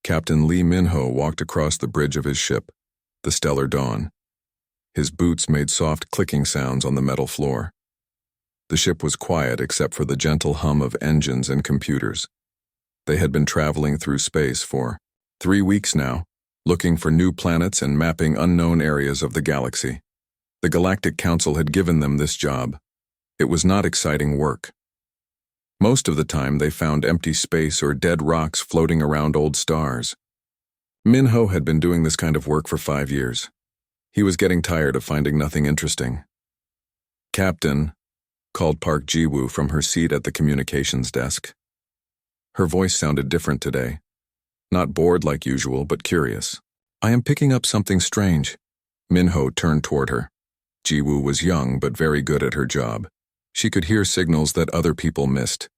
Captain Lee Minho walked across the bridge of his ship, the Stellar Dawn. His boots made soft clicking sounds on the metal floor. The ship was quiet except for the gentle hum of engines and computers. They had been traveling through space for 3 weeks now, looking for new planets and mapping unknown areas of the galaxy. The Galactic Council had given them this job. It was not exciting work. Most of the time they found empty space or dead rocks floating around old stars. Minho had been doing this kind of work for 5 years. He was getting tired of finding nothing interesting. "Captain," called Park Ji-woo from her seat at the communications desk. Her voice sounded different today. Not bored like usual, but curious. "I am picking up something strange." Minho turned toward her. Ji-woo was young but very good at her job. She could hear signals that other people missed.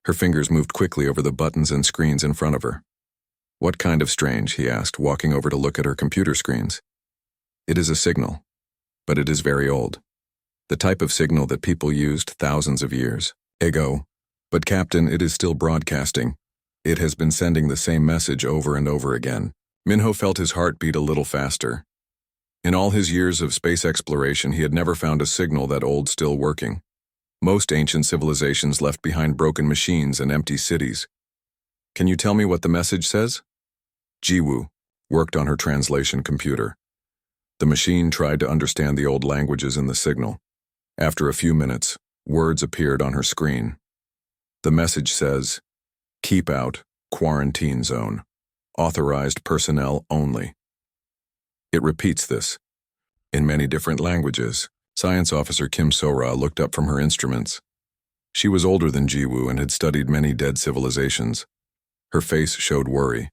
Her fingers moved quickly over the buttons and screens in front of her. "What kind of strange?" he asked, walking over to look at her computer screens. "It is a signal, but it is very old. The type of signal that people used thousands of years ago. But Captain, it is still broadcasting. It has been sending the same message over and over again." Minho felt his heart beat a little faster. In all his years of space exploration, he had never found a signal that old still working. Most ancient civilizations left behind broken machines and empty cities. "Can you tell me what the message says?" Ji-woo worked on her translation computer. The machine tried to understand the old languages in the signal. After a few minutes, words appeared on her screen. The message says, "Keep out, quarantine zone. Authorized personnel only." It repeats this. In many different languages. Science Officer Kim So-ra looked up from her instruments. She was older than Ji-woo and had studied many dead civilizations. Her face showed worry.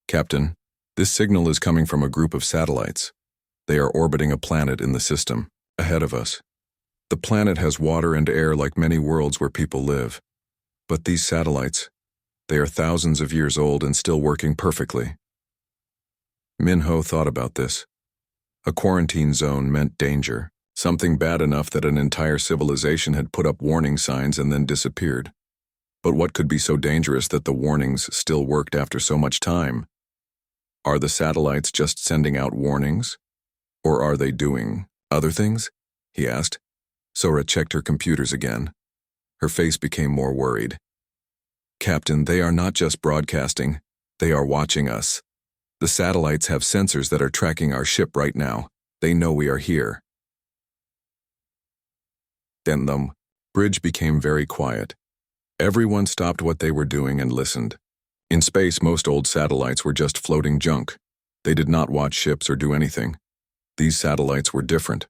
"Captain, this signal is coming from a group of satellites. They are orbiting a planet in the system, ahead of us. The planet has water and air like many worlds where people live. But these satellites, they are thousands of years old and still working perfectly." Minho thought about this. A quarantine zone meant danger. Something bad enough that an entire civilization had put up warning signs and then disappeared. But what could be so dangerous that the warnings still worked after so much time? Are the satellites just sending out warnings? Or are they doing other things? He asked. Sora checked her computers again. Her face became more worried. "Captain, they are not just broadcasting. They are watching us. The satellites have sensors that are tracking our ship right now. They know we are here." Then the bridge became very quiet. Everyone stopped what they were doing and listened. In space, most old satellites were just floating junk. They did not watch ships or do anything. These satellites were different.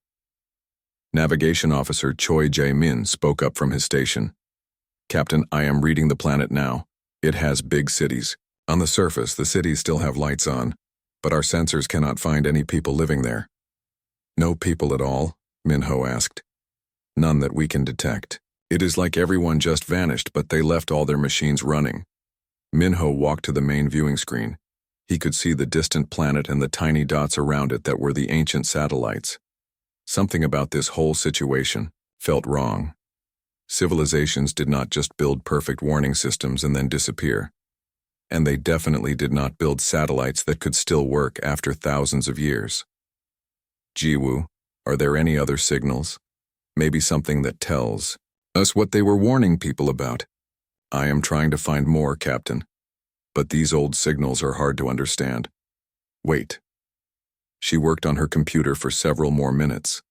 Navigation Officer Choi Jae-min spoke up from his station. "Captain, I am reading the planet now. It has big cities. On the surface, the cities still have lights on, but our sensors cannot find any people living there." "No people at all?" Minho asked. "None that we can detect. It is like everyone just vanished, but they left all their machines running." Minho walked to the main viewing screen. He could see the distant planet and the tiny dots around it that were the ancient satellites. Something about this whole situation felt wrong. Civilizations did not just build perfect warning systems and then disappear. And they definitely did not build satellites that could still work after thousands of years. "Ji-woo, are there any other signals? Maybe something that tells us what they were warning people about?" "I am trying to find more, Captain. But these old signals are hard to understand." "Wait." She worked on her computer for several more minutes.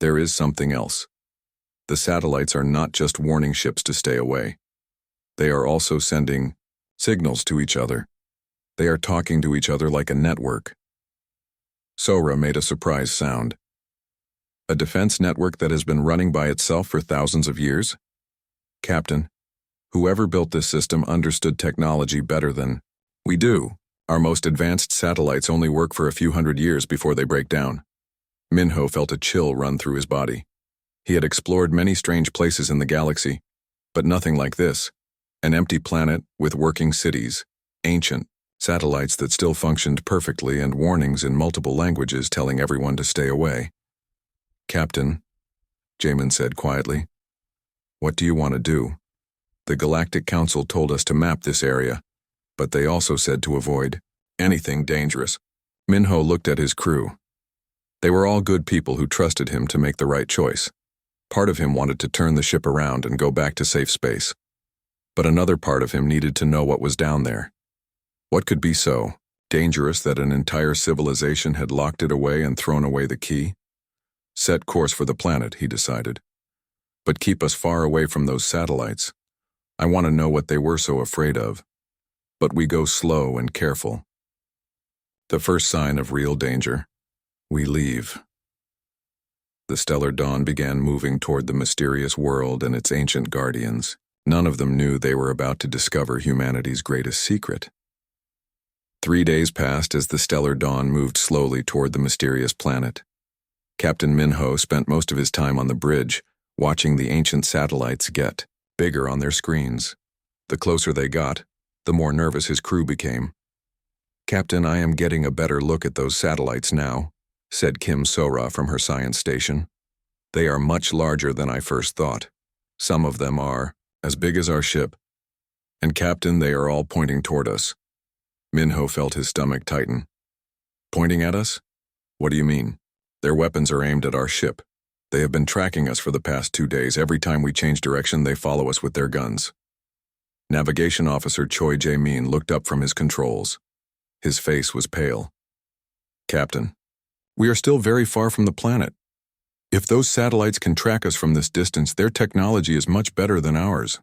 "There is something else. The satellites are not just warning ships to stay away. They are also sending signals to each other. They are talking to each other like a network." Sora made a surprised sound. "A defense network that has been running by itself for thousands of years?" "Captain, whoever built this system understood technology better than we do. Our most advanced satellites only work for a few hundred years before they break down." Minho felt a chill run through his body. He had explored many strange places in the galaxy, but nothing like this. An empty planet with working cities, ancient satellites that still functioned perfectly, and warnings in multiple languages telling everyone to stay away. "Captain," Jaemin said quietly, "what do you want to do? The Galactic Council told us to map this area. but they also said to avoid anything dangerous. Minho looked at his crew. They were all good people who trusted him to make the right choice. Part of him wanted to turn the ship around and go back to safe space. But another part of him needed to know what was down there. What could be so dangerous that an entire civilization had locked it away and thrown away the key? Set course for the planet, he decided. But keep us far away from those satellites. I want to know what they were so afraid of. But we go slow and careful. The first sign of real danger. We leave. The stellar dawn began moving toward the mysterious world and its ancient guardians. None of them knew they were about to discover humanity's greatest secret. 3 days passed as the stellar dawn moved slowly toward the mysterious planet. Captain Minho spent most of his time on the bridge, watching the ancient satellites get bigger on their screens. The closer they got, the more nervous his crew became. "Captain, I am getting a better look at those satellites now," said Kim Sora from her science station. "They are much larger than I first thought. Some of them are as big as our ship. And Captain, they are all pointing toward us." Minho felt his stomach tighten. "Pointing at us? What do you mean?" "Their weapons are aimed at our ship. They have been tracking us for the past 2 days. Every time we change direction, they follow us with their guns." Navigation Officer Choi Jae-min looked up from his controls. His face was pale. "Captain, we are still very far from the planet. If those satellites can track us from this distance, their technology is much better than ours."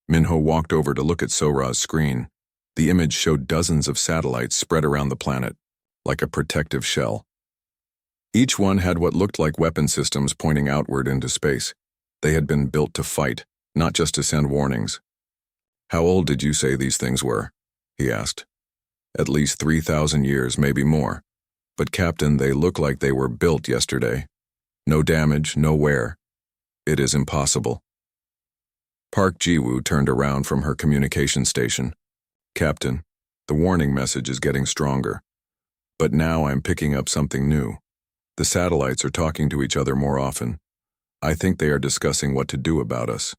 Minho walked over to look at Sora's screen. The image showed dozens of satellites spread around the planet, like a protective shell. Each one had what looked like weapon systems pointing outward into space. They had been built to fight, not just to send warnings. "How old did you say these things were?" he asked. "At least 3,000 years, maybe more. But Captain, they look like they were built yesterday. No damage, no wear. It is impossible." Park Ji-woo turned around from her communication station. "Captain, the warning message is getting stronger. But now I'm picking up something new. The satellites are talking to each other more often. I think they are discussing what to do about us."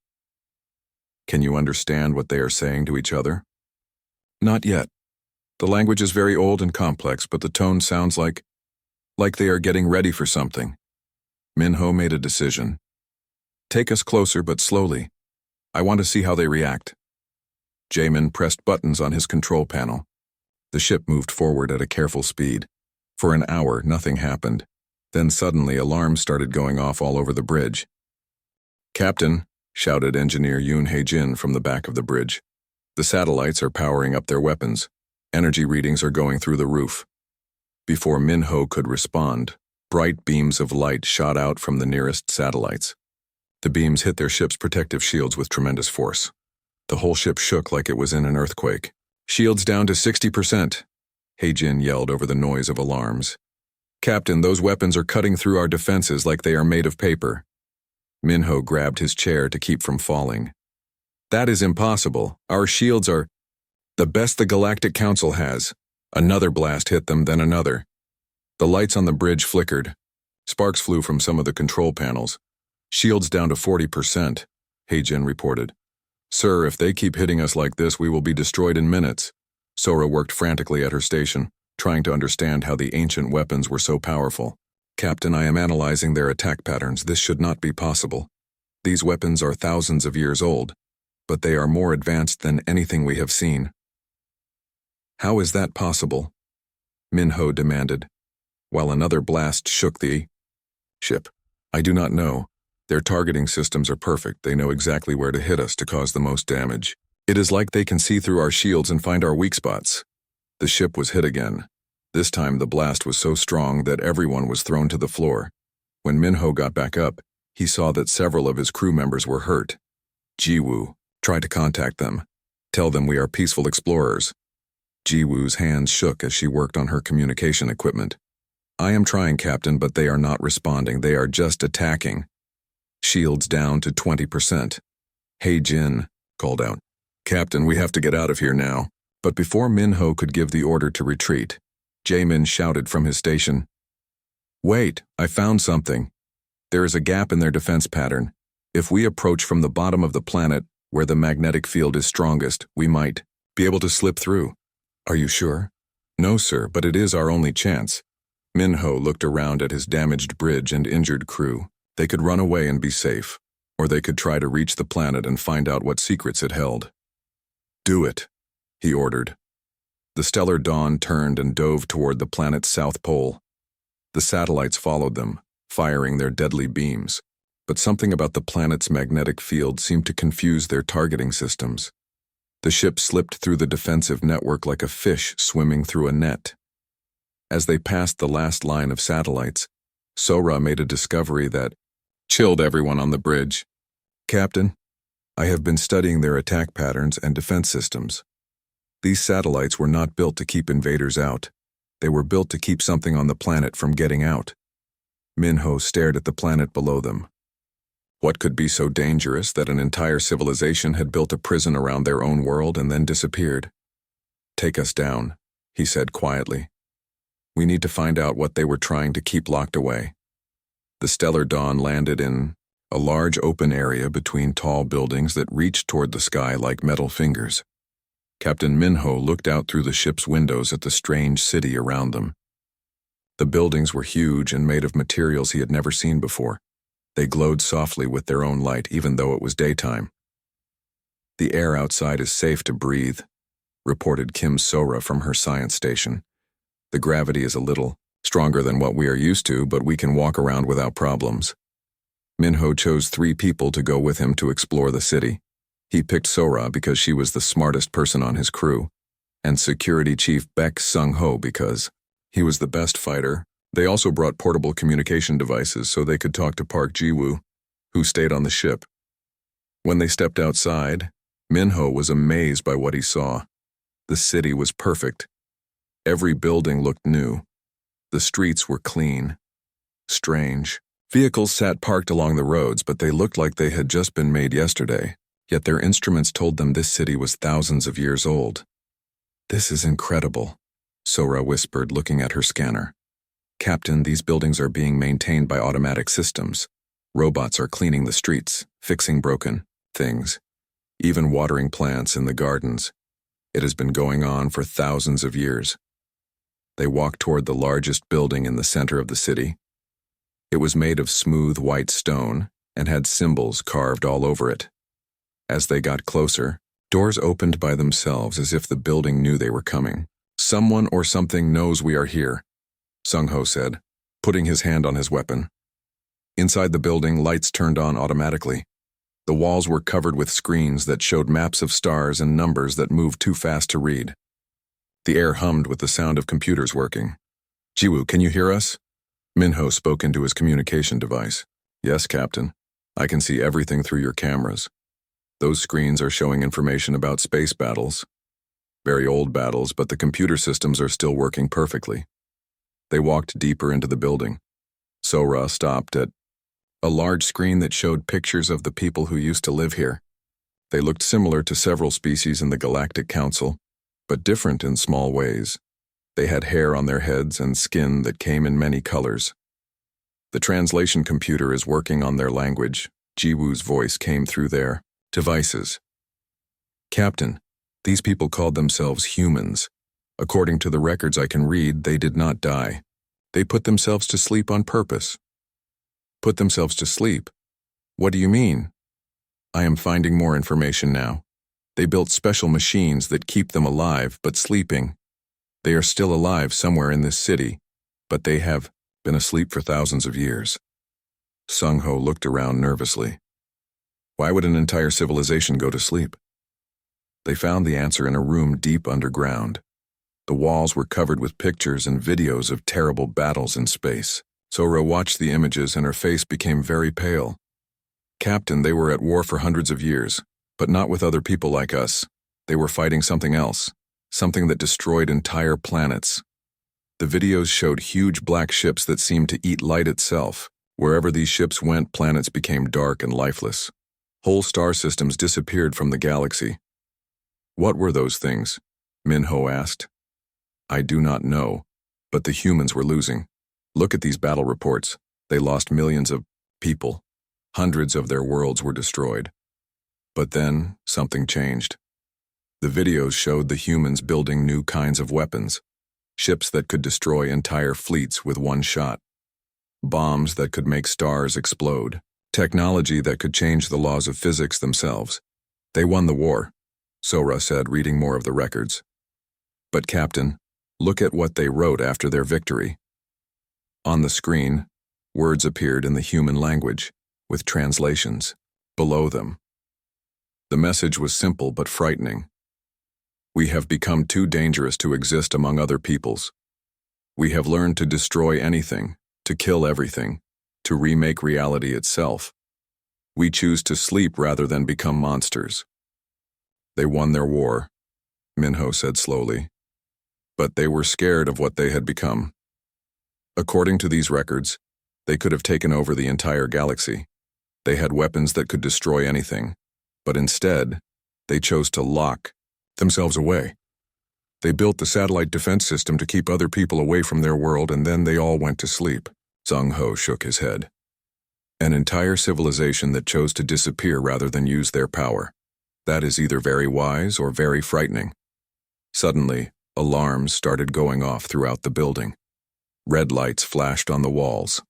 "Can you understand what they are saying to each other?" "Not yet. The language is very old and complex, but the tone sounds like they are getting ready for something." Minho made a decision. "Take us closer, but slowly. I want to see how they react." Jaemin pressed buttons on his control panel. The ship moved forward at a careful speed. For an hour, nothing happened. Then suddenly, alarms started going off all over the bridge. "Captain," shouted Engineer Yoon Hae-jin from the back of the bridge. "The satellites are powering up their weapons. Energy readings are going through the roof." Before Minho could respond, bright beams of light shot out from the nearest satellites. The beams hit their ship's protective shields with tremendous force. The whole ship shook like it was in an earthquake. "Shields down to 60%, Hae-jin yelled over the noise of alarms. "Captain, those weapons are cutting through our defenses like they are made of paper." Minho grabbed his chair to keep from falling. "That is impossible. Our shields are the best the Galactic Council has." Another blast hit them, then another. The lights on the bridge flickered. Sparks flew from some of the control panels. "Shields down to 40%, Hae-jin reported. "Sir, if they keep hitting us like this, we will be destroyed in minutes." Sora worked frantically at her station, trying to understand how the ancient weapons were so powerful. "Captain, I am analyzing their attack patterns. This should not be possible. These weapons are thousands of years old, but they are more advanced than anything we have seen." "How is that possible?" Minho demanded, while another blast shook the ship. "I do not know. Their targeting systems are perfect. They know exactly where to hit us to cause the most damage. It is like they can see through our shields and find our weak spots." The ship was hit again. This time the blast was so strong that everyone was thrown to the floor. When Minho got back up, he saw that several of his crew members were hurt. "Ji-woo, try to contact them. Tell them we are peaceful explorers." Ji-woo's hands shook as she worked on her communication equipment. "I am trying, Captain, but they are not responding. They are just attacking." "Shields down to 20%. Hae-jin called out. "Captain, we have to get out of here now." But before Minho could give the order to retreat, Jaemin shouted from his station, "Wait, I found something. There is a gap in their defense pattern. If we approach from the bottom of the planet, where the magnetic field is strongest, we might." be able to slip through. Are you sure? No, sir, but it is our only chance. Minho looked around at his damaged bridge and injured crew. They could run away and be safe, or they could try to reach the planet and find out what secrets it held. Do it, he ordered. The stellar dawn turned and dove toward the planet's south pole. The satellites followed them, firing their deadly beams, but something about the planet's magnetic field seemed to confuse their targeting systems. The ship slipped through the defensive network like a fish swimming through a net. As they passed the last line of satellites, Sora made a discovery that chilled everyone on the bridge. Captain, I have been studying their attack patterns and defense systems. These satellites were not built to keep invaders out. They were built to keep something on the planet from getting out. Minho stared at the planet below them. What could be so dangerous that an entire civilization had built a prison around their own world and then disappeared? Take us down, he said quietly. We need to find out what they were trying to keep locked away. The stellar dawn landed in a large open area between tall buildings that reached toward the sky like metal fingers. Captain Minho looked out through the ship's windows at the strange city around them. The buildings were huge and made of materials he had never seen before. They glowed softly with their own light, even though it was daytime. The air outside is safe to breathe, reported Kim Sora from her science station. The gravity is a little stronger than what we are used to, but we can walk around without problems. Minho chose 3 people to go with him to explore the city. He picked Sora because she was the smartest person on his crew, and Security Chief Beck Sung-ho because he was the best fighter. They also brought portable communication devices so they could talk to Park Ji-woo, who stayed on the ship. When they stepped outside, Minho was amazed by what he saw. The city was perfect. Every building looked new. The streets were clean. Strange. Vehicles sat parked along the roads, but they looked like they had just been made yesterday. Yet their instruments told them this city was thousands of years old. This is incredible, Sora whispered, looking at her scanner. Captain, these buildings are being maintained by automatic systems. Robots are cleaning the streets, fixing broken things, even watering plants in the gardens. It has been going on for thousands of years. They walked toward the largest building in the center of the city. It was made of smooth white stone and had symbols carved all over it. As they got closer, doors opened by themselves as if the building knew they were coming. Someone or something knows we are here, Sung-ho said, putting his hand on his weapon. Inside the building, lights turned on automatically. The walls were covered with screens that showed maps of stars and numbers that moved too fast to read. The air hummed with the sound of computers working. Ji-woo, can you hear us? Minho spoke into his communication device. Yes, Captain. I can see everything through your cameras. Those screens are showing information about space battles. Very old battles, but the computer systems are still working perfectly. They walked deeper into the building. Sora stopped at a large screen that showed pictures of the people who used to live here. They looked similar to several species in the Galactic Council, but different in small ways. They had hair on their heads and skin that came in many colors. The translation computer is working on their language. Ji-woo's voice came through their devices. Captain, these people called themselves humans. According to the records I can read, they did not die. They put themselves to sleep on purpose. Put themselves to sleep? What do you mean? I am finding more information now. They built special machines that keep them alive but sleeping. They are still alive somewhere in this city, but they have been asleep for thousands of years. Sung-ho looked around nervously. Why would an entire civilization go to sleep? They found the answer in a room deep underground. The walls were covered with pictures and videos of terrible battles in space. Sora watched the images and her face became very pale. Captain, they were at war for hundreds of years, but not with other people like us. They were fighting something else, something that destroyed entire planets. The videos showed huge black ships that seemed to eat light itself. Wherever these ships went, planets became dark and lifeless. Whole star systems disappeared from the galaxy. What were those things? Minho asked. I do not know, but the humans were losing. Look at these battle reports. They lost millions of people. Hundreds of their worlds were destroyed. But then, something changed. The videos showed the humans building new kinds of weapons, ships that could destroy entire fleets with one shot, bombs that could make stars explode, technology that could change the laws of physics themselves. They won the war, Sora said, reading more of the records. But Captain, look at what they wrote after their victory. On the screen, words appeared in the human language, with translations below them. The message was simple but frightening. We have become too dangerous to exist among other peoples. We have learned to destroy anything, to kill everything, to remake reality itself. We choose to sleep rather than become monsters. They won their war, Minho said slowly. But they were scared of what they had become. According to these records, they could have taken over the entire galaxy. They had weapons that could destroy anything, but instead, they chose to lock themselves away. They built the satellite defense system to keep other people away from their world, and then they all went to sleep. Zhang Ho shook his head. An entire civilization that chose to disappear rather than use their power. That is either very wise or very frightening. Suddenly, alarms started going off throughout the building. Red lights flashed on the walls.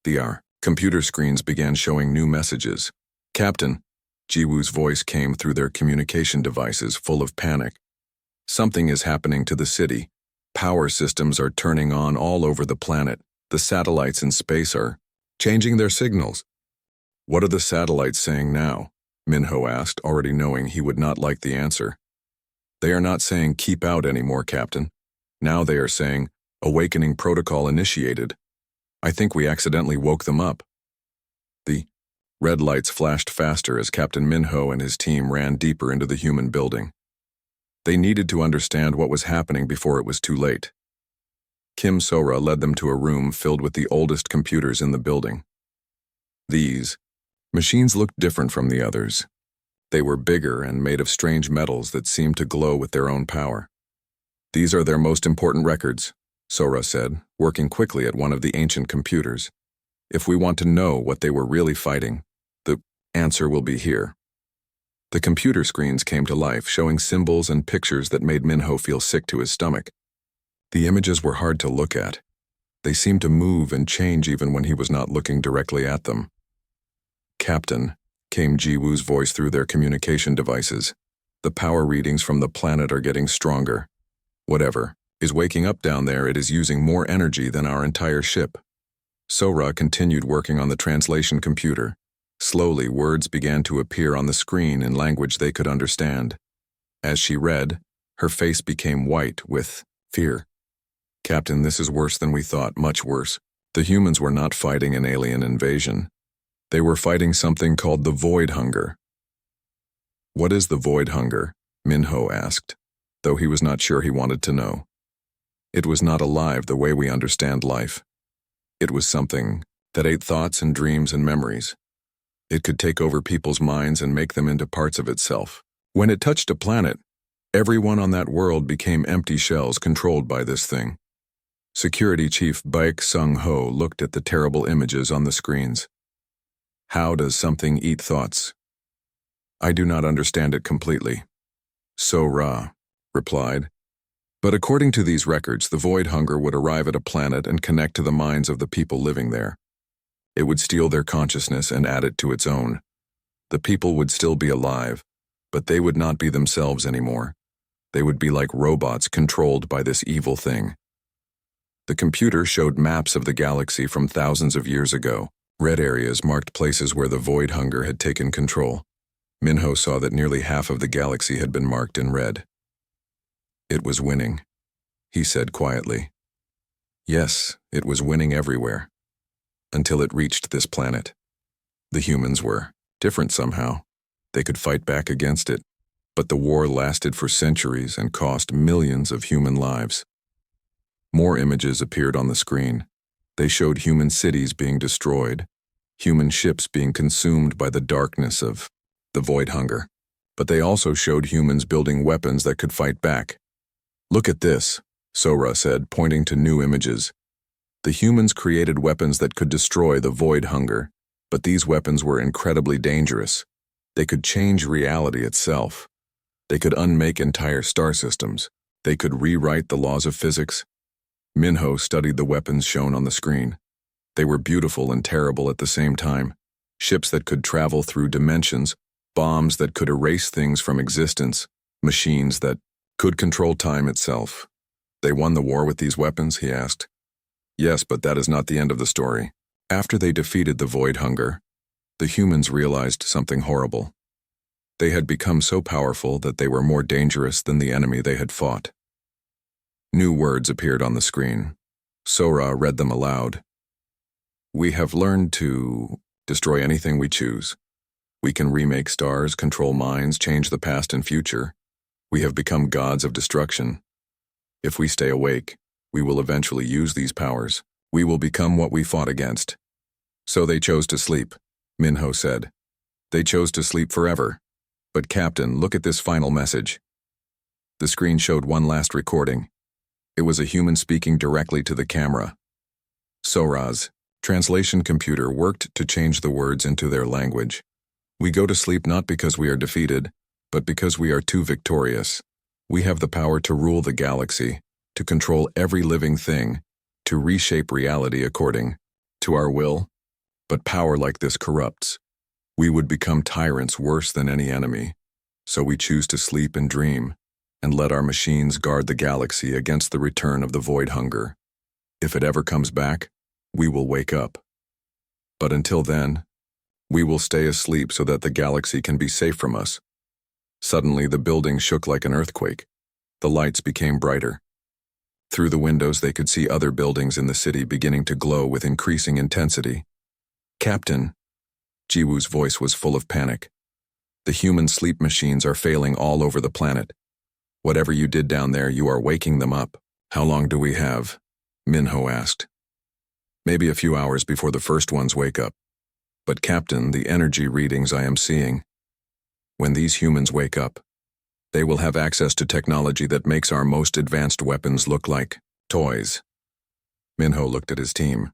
The computer screens began showing new messages. Captain, Jiwoo's voice came through their communication devices, full of panic. Something is happening to the city. Power systems are turning on all over the planet. The satellites in space are changing their signals. What are the satellites saying now? Minho asked, already knowing he would not like the answer. They are not saying keep out anymore, Captain. Now they are saying awakening protocol initiated. I think we accidentally woke them up. The red lights flashed faster as Captain Minho and his team ran deeper into the human building. They needed to understand what was happening before it was too late. Kim Sora led them to a room filled with the oldest computers in the building. These machines looked different from the others. They were bigger and made of strange metals that seemed to glow with their own power. These are their most important records, Sora said, working quickly at one of the ancient computers. If we want to know what they were really fighting, the answer will be here. The computer screens came to life, showing symbols and pictures that made Minho feel sick to his stomach. The images were hard to look at. They seemed to move and change even when he was not looking directly at them. Captain, came Jiwoo's voice through their communication devices. The power readings from the planet are getting stronger. Whatever is waking up down there, it is using more energy than our entire ship. Sora continued working on the translation computer. Slowly, words began to appear on the screen in language they could understand. As she read, her face became white with fear. Captain, this is worse than we thought, much worse. The humans were not fighting an alien invasion. They were fighting something called the Void Hunger. What is the Void Hunger? Minho asked, though he was not sure he wanted to know. It was not alive the way we understand life. It was something that ate thoughts and dreams and memories. It could take over people's minds and make them into parts of itself. When it touched a planet, everyone on that world became empty shells controlled by this thing. Security Chief Baek Sung-ho looked at the terrible images on the screens. How does something eat thoughts? I do not understand it completely. Sora replied. But according to these records, the Void Hunger would arrive at a planet and connect to the minds of the people living there. It would steal their consciousness and add it to its own. The people would still be alive, but they would not be themselves anymore. They would be like robots controlled by this evil thing. The computer showed maps of the galaxy from thousands of years ago. Red areas marked places where the Void Hunger had taken control. Minho saw that nearly half of the galaxy had been marked in red. It was winning, he said quietly. Yes, it was winning everywhere. Until it reached this planet. The humans were different somehow. They could fight back against it, but the war lasted for centuries and cost millions of human lives. More images appeared on the screen. They showed human cities being destroyed, human ships being consumed by the darkness of the Void Hunger. But they also showed humans building weapons that could fight back. Look at this, Sora said, pointing to new images. The humans created weapons that could destroy the Void Hunger, but these weapons were incredibly dangerous. They could change reality itself. They could unmake entire star systems. They could rewrite the laws of physics. Minho studied the weapons shown on the screen. They were beautiful and terrible at the same time. Ships that could travel through dimensions, bombs that could erase things from existence, machines that could control time itself. They won the war with these weapons, he asked. Yes, but that is not the end of the story. After they defeated the Void Hunger, the humans realized something horrible. They had become so powerful that they were more dangerous than the enemy they had fought. New words appeared on the screen. Sora read them aloud. We have learned to destroy anything we choose. We can remake stars, control minds, change the past and future. We have become gods of destruction. If we stay awake, we will eventually use these powers. We will become what we fought against. So they chose to sleep, Minho said. They chose to sleep forever. But Captain, look at this final message. The screen showed one last recording. It was a human speaking directly to the camera. Sora's translation computer worked to change the words into their language. We go to sleep not because we are defeated, but because we are too victorious. We have the power to rule the galaxy, to control every living thing, to reshape reality according to our will. But power like this corrupts. We would become tyrants worse than any enemy. So we choose to sleep and dream, and let our machines guard the galaxy against the return of the Void Hunger. If it ever comes back, we will wake up. But until then, we will stay asleep so that the galaxy can be safe from us. Suddenly, the building shook like an earthquake. The lights became brighter. Through the windows, they could see other buildings in the city beginning to glow with increasing intensity. Captain, Jiwoo's voice was full of panic. The human sleep machines are failing all over the planet. Whatever you did down there, you are waking them up. How long do we have? Minho asked. Maybe a few hours before the first ones wake up. But Captain, the energy readings I am seeing. When these humans wake up, they will have access to technology that makes our most advanced weapons look like toys. Minho looked at his team.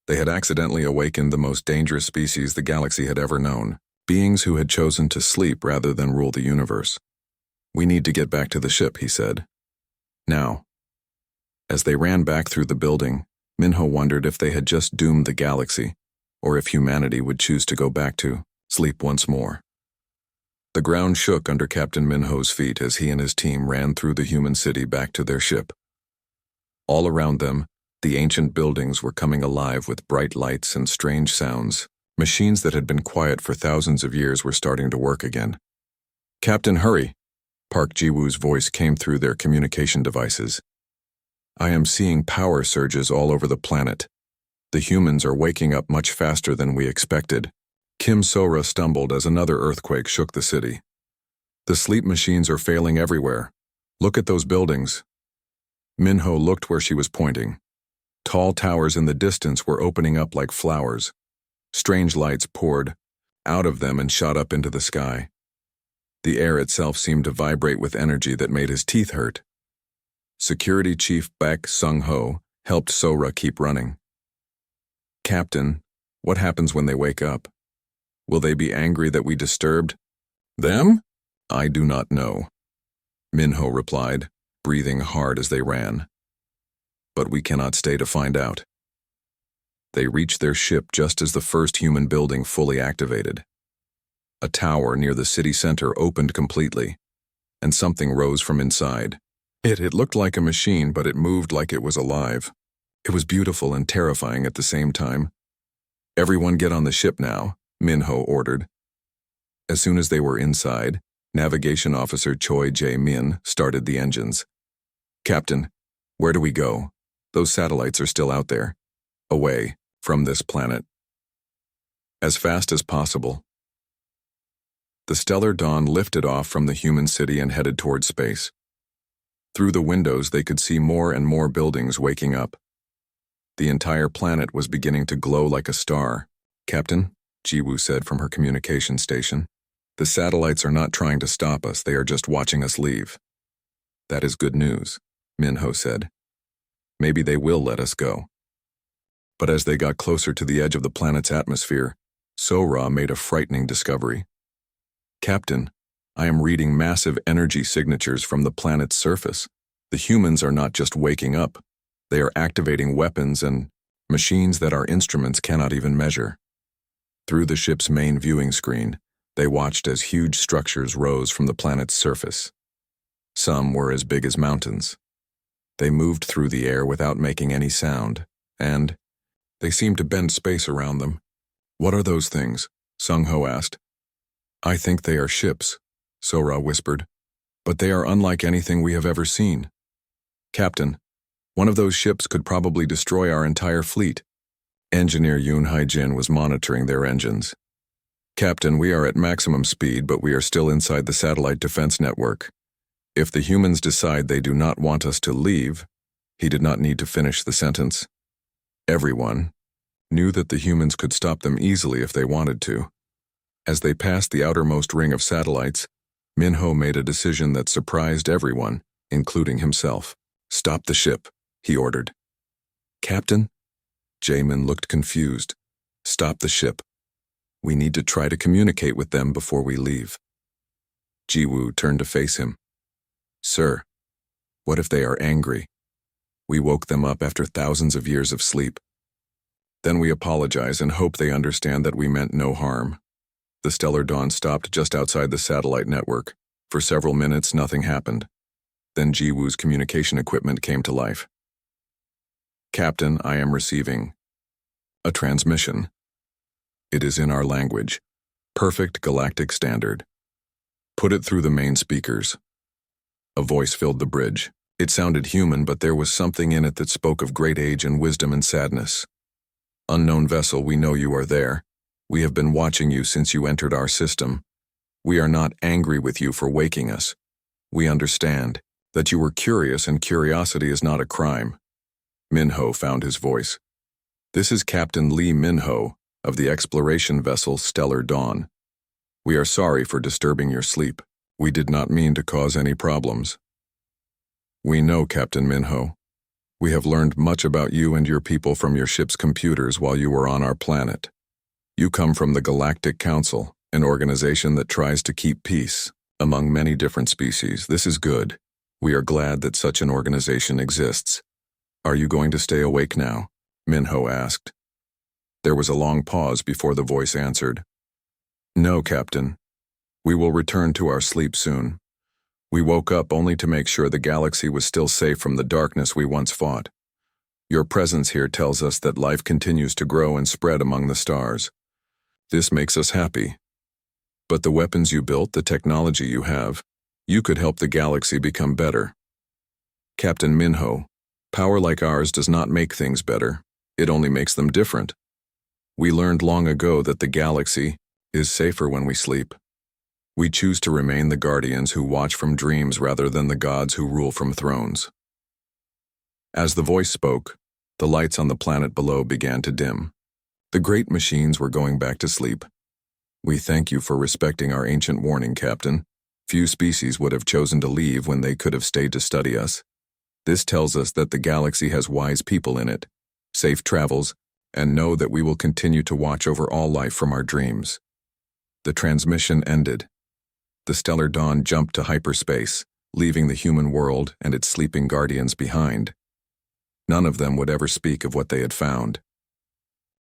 They had accidentally awakened the most dangerous species the galaxy had ever known, beings who had chosen to sleep rather than rule the universe. We need to get back to the ship, he said. Now. As they ran back through the building, Minho wondered if they had just doomed the galaxy, or if humanity would choose to go back to sleep once more. The ground shook under Captain Minho's feet as he and his team ran through the human city back to their ship. All around them, the ancient buildings were coming alive with bright lights and strange sounds. Machines that had been quiet for thousands of years were starting to work again. Captain, hurry! Park Jiwoo's voice came through their communication devices. I am seeing power surges all over the planet. The humans are waking up much faster than we expected. Kim Sora stumbled as another earthquake shook the city. The sleep machines are failing everywhere. Look at those buildings. Minho looked where she was pointing. Tall towers in the distance were opening up like flowers. Strange lights poured out of them and shot up into the sky. The air itself seemed to vibrate with energy that made his teeth hurt. Security Chief Baek Sung-ho helped Sora keep running. Captain, what happens when they wake up? Will they be angry that we disturbed them? I do not know, Minho replied, breathing hard as they ran. But we cannot stay to find out. They reached their ship just as the first human building fully activated. A tower near the city center opened completely, and something rose from inside. It looked like a machine, but it moved like it was alive. It was beautiful and terrifying at the same time. Everyone get on the ship now, Minho ordered. As soon as they were inside, Navigation Officer Choi Jae-min started the engines. Captain, where do we go? Those satellites are still out there. Away from this planet. As fast as possible. The stellar dawn lifted off from the human city and headed toward space. Through the windows, they could see more and more buildings waking up. The entire planet was beginning to glow like a star. Captain, Jiwoo said from her communication station, the satellites are not trying to stop us, they are just watching us leave. That is good news, Minho said. Maybe they will let us go. But as they got closer to the edge of the planet's atmosphere, Sora made a frightening discovery. Captain, I am reading massive energy signatures from the planet's surface. The humans are not just waking up. They are activating weapons and machines that our instruments cannot even measure. Through the ship's main viewing screen, they watched as huge structures rose from the planet's surface. Some were as big as mountains. They moved through the air without making any sound, and they seemed to bend space around them. "What are those things?" Sung-Ho asked. "I think they are ships," Sora whispered, "but they are unlike anything we have ever seen." "Captain, one of those ships could probably destroy our entire fleet." Engineer Yoon Hae-jin was monitoring their engines. "Captain, we are at maximum speed, but we are still inside the satellite defense network. If the humans decide they do not want us to leave," he did not need to finish the sentence. Everyone knew that the humans could stop them easily if they wanted to. As they passed the outermost ring of satellites, Minho made a decision that surprised everyone, including himself. "Stop the ship," he ordered. "Captain?" Jaemin looked confused. "Stop the ship. We need to try to communicate with them before we leave." Jiwoo turned to face him. "Sir, what if they are angry? We woke them up after thousands of years of sleep. Then we apologize and hope they understand that we meant no harm." The Stellar Dawn stopped just outside the satellite network. For several minutes, nothing happened. Then Jiwoo's communication equipment came to life. "Captain, I am receiving a transmission. It is in our language. Perfect galactic standard. Put it through the main speakers." A voice filled the bridge. It sounded human, but there was something in it that spoke of great age and wisdom and sadness. "Unknown vessel, we know you are there. We have been watching you since you entered our system. We are not angry with you for waking us. We understand that you were curious, and curiosity is not a crime." Minho found his voice. "This is Captain Lee Minho of the exploration vessel Stellar Dawn. We are sorry for disturbing your sleep. We did not mean to cause any problems." "We know, Captain Minho. We have learned much about you and your people from your ship's computers while you were on our planet. You come from the Galactic Council, an organization that tries to keep peace among many different species. This is good. We are glad that such an organization exists. Are you going to stay awake now?" Minho asked. There was a long pause before the voice answered. "No, Captain. We will return to our sleep soon. We woke up only to make sure the galaxy was still safe from the darkness we once fought. Your presence here tells us that life continues to grow and spread among the stars. This makes us happy. But the weapons you built, the technology you have, you could help the galaxy become better. Captain Minho, power like ours does not make things better. It only makes them different. We learned long ago that the galaxy is safer when we sleep. We choose to remain the guardians who watch from dreams rather than the gods who rule from thrones." As the voice spoke, the lights on the planet below began to dim. The great machines were going back to sleep. "We thank you for respecting our ancient warning, Captain. Few species would have chosen to leave when they could have stayed to study us. This tells us that the galaxy has wise people in it. Safe travels, and know that we will continue to watch over all life from our dreams." The transmission ended. The Stellar Dawn jumped to hyperspace, leaving the human world and its sleeping guardians behind. None of them would ever speak of what they had found.